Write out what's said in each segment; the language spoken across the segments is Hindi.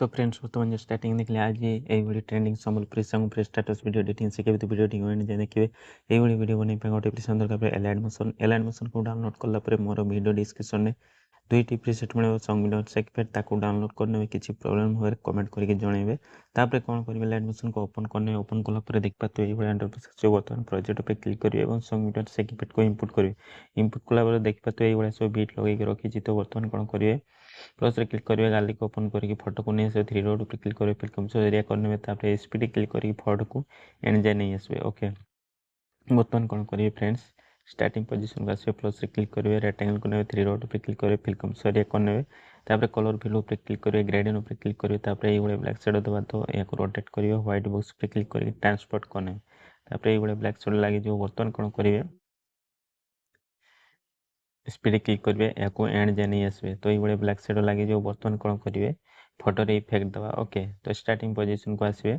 सो फ्रेंड्स बर्तमान स्टार्टिंग देखिए आज ये trending Sambalpuri Sambalpuri status video editing से वीडियो एडिटिंग देखिए ये वीडियो बने गोटे दरकार एल एडमिशन को डाउनलोड कला मोर वीडियो डिस्क्रिप्शन में दुईटी प्रीसेट मिले सॉन्ग वीडियो सेकपेट ताको डाउनलोड करने किसी प्रॉब्लम हुए कमेंट करके जनइबे तापर कौन करेंगे एल एडमिशन को ओपन करने ओपन कला देखा तो ये इंटरफेस बर्तमान प्रोजेक्ट पे क्लिक करेंगे और सॉन्ग वीडियो सेकपेट को इनपुट करेंगे इनपुट कला देखा तो ये सब बीट लगे रखी तो बर्तमान कौन करेंगे प्लस रे क्लिक करेंगे गाली को ओपन करके फोटो को नहीं आसवे थ्री डॉट पे क्लिक करेंगे फिल्म से एरिया करने तापर एसपीडी क्लिक करके फोटो को एंड जाए नहीं आसवे ओके बर्तमान कौन करेंगे फ्रेंड्स स्टार्टिंग पोजीशन को आसवे प्लस रे क्लिक करेंगे रेक्टेंगल को ने थ्री डॉट पे क्लिक करेंगे फिल्म से एरिया करने तापर कलर फिल पे क्लिक करेंगे ग्रेडियंट पे क्लिक करेंगे तापर ये ब्लैक शेडो दबा तो या रोटेट करेंगे व्हाइट बॉक्स पे क्लिक करके ट्रांसपोर्ट करने तापर ये ब्लैक शेडो लगे जो बर्तमान कौन करेंगे स्पीड क्लिक करेंगे या एंड जाए नहीं आसवे तो ये ब्लैक शेडो लगे जो बर्तमान कौन करेंगे फोटो रे इफेक्ट दवा ओके तो स्टार्टिंग पोजीशन को आसवे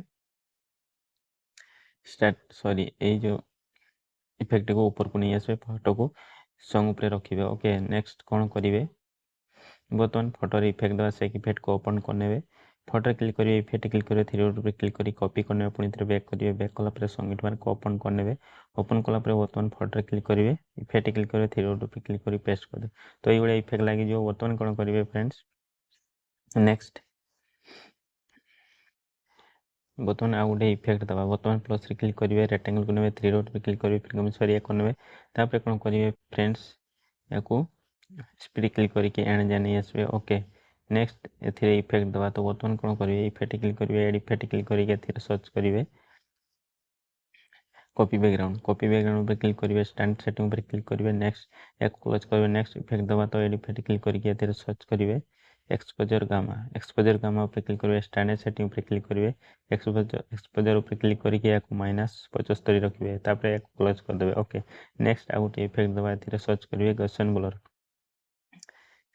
ये जो इफेक्ट को ऊपर को नहीं आसवे फोटो को सॉन्ग ऊपर रखिए ओके नेक्स्ट कौन करेंगे बर्तमान फोटो रे इफेक्ट दवा से इफेक्ट को ओपन करने फोटो क्लिक करेंगे इफेक्ट क्लिक करेंगे थ्री डॉट पे क्लिक करी कॉपी करने पुणी थे बैक करेंगे बैक कला सॉन्ग को ओपन करने ओपन कला बर्तमान फोटो क्लिक करेंगे इफेक्ट क्लिक करेंगे थ्री डॉट पे क्लिक कर पेस्ट कर तो ये इफेक्ट लगे जो बर्तमान कौन करेंगे फ्रेंड्स नेक्स्ट बर्तमान आउ गोटे इफेक्ट दबा बर्तमान प्लस रे क्लिक करेंगे रेक्टेंगल को ने थ्री डॉट पे क्लिक करेंगे फिर सरिया करने तापर कौन करेंगे फ्रेंड्स या स्पीड क्लिक करके एंड जाए नहीं आसवे ओके नेक्स्ट ए इफेक्ट दबा तो बर्तमान कौन करेंगे इफेक्ट क्लिक करेंगे एड इफेक्ट क्लिक करके सर्च करेंगे कॉपी बैकग्राउंड पे क्लिक करेंगे स्टैंड सेटिंग पर क्लिक करेंगे नेक्स्ट या क्लोज करेंगे नेक्स्ट इफेक्ट दबा तो एड इफेक्ट क्लिक करके सर्च करेंगे एक्सपोजर गामा पे क्लिक करेंगे स्टैंडर्ड सेटिंग पे क्लिक करेंगे एक्सपोजर पे क्लिक करके -75 रखिए तापर क्लोज कर देवे ओके नेक्स्ट आ गोटे इफेक्ट दबा सर्च करेंगे गसन ब्लर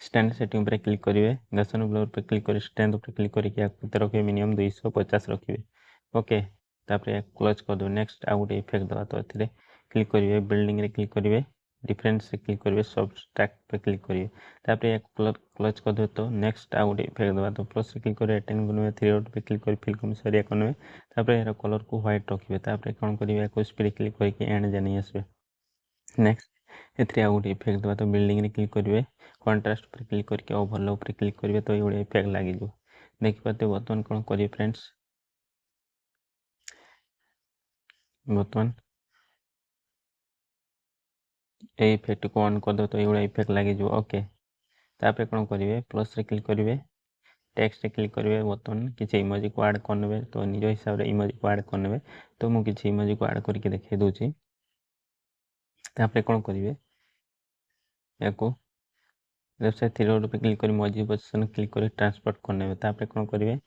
स्टैंड सेटिंग पर क्लिक करेंगे गसन ब्लर पे क्लिक कर स्टैंड पे क्लिक करके रखिए मिनिमम 250 रखिए ओके तापर क्लोज कर देवे नेक्स्ट आ गोटे इफेक्ट दबा तो क्लिक करेंगे बिल्डिंग रे क्लिक करेंगे डिफरेंस क्लिक करेंगे सबस्ट्रैक्ट पे क्लिक करेंगे तापर क्लोज कर दे तो नेक्स्ट आ गोटे इफेक्ट दबा तो प्लस क्लिक करेंगे रेक्टेंगल को थ्री डॉट पे क्लिक कर फिल्म सरिया करने तापर यार कलर को व्हाइट रखिए तापर कौन करेंगे स्पीड क्लिक करके एंड जाए नहीं आसवे नेक्स्ट ए आ गोटे इफेक्ट दबा तो बिल्डिंग रे क्लिक करेंगे कंट्रास्ट पर क्लिक करके ओवरले पर क्लिक करेंगे तो ये इफेक्ट लगे देखिए बर्तमान कौन करेंगे फ्रेंड्स बर्तमान ये इफेक्ट को ऑन कर दो तो ये इफेक्ट लगे ओके तापर कौन करेंगे प्लस रे क्लिक करेंगे टेक्स्ट रे क्लिक करेंगे बर्तमान किसी इमोजी को ऐड करने तो निज हिसाब से इमोजी को ऐड करने तो मुझे किसी इमोजी को ऐड करके देखे दूसरी तापर कौन करेंगे या लेफ्ट साइड थ्री डॉट पे क्लिक कर इमोजी पोजीशन क्लिक कर ट्रांसपोर्ट करने तापर कौन करेंगे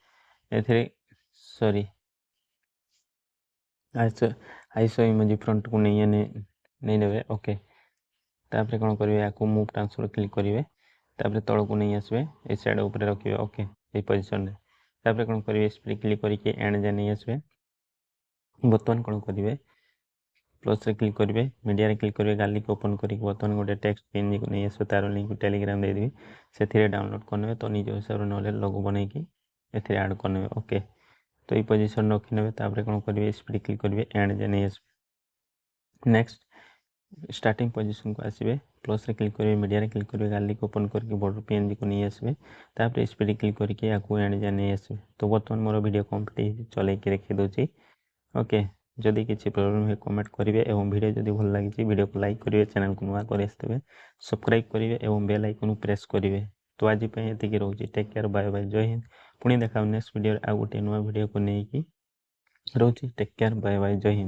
ए सॉरी आईसो इमोजी फ्रंट को नहीं देवे ओके तापर कौन करेंगे या मूव ट्रांसफर क्लिक करेंगे तापर तल को नहीं आसवे ए साइड ऊपर रखिए ओके ये पोजीशन रे तापर कौन करेंगे स्पीड क्लिक करके एंड जाए नहीं आसवे बर्तमान कौन करेंगे प्लस रे क्लिक करेंगे मीडिया रे क्लिक करेंगे गाली को ओपन करके बर्तमान गोटे टेक्स्ट पेन को नहीं आसवे तार लिंक टेलीग्राम दे देवी से डाउनलोड करने तो निज हिसाब से ना लोगो बन कि ऐड करने ओके तो ये पोजीशन रखी तापर कौन करेंगे स्पीड क्लिक करेंगे एंड जाए नहीं आसवे नेक्स्ट स्टार्टिंग पोजीशन को आसवे प्लस रे क्लिक करेंगे मीडिया रे क्लिक करेंगे गाली को ओपन करके बॉर्डर पीएनजी को नहीं आसवे तापर स्पीड क्लिक करके या एंड जाए नहीं आसवे तो बर्तमान मोर वीडियो कंप्लीट चल रखी दूसरी ओके जदि किसी प्रॉब्लम है कमेंट करेंगे और वीडियो जदि भल लगी वीडियो को लाइक करेंगे चैनल को नुआ कर सब्सक्राइब करेंगे और बेल आइकन प्रेस करेंगे तो आज ये रोचे टेक केयर बाय बाय जय हिंद पुणी देखा नेक्स्ट वीडियो आ गोटे नुआ वीडियो को लेकिन रोचे टेक केयर बाय बाय जय हिंद।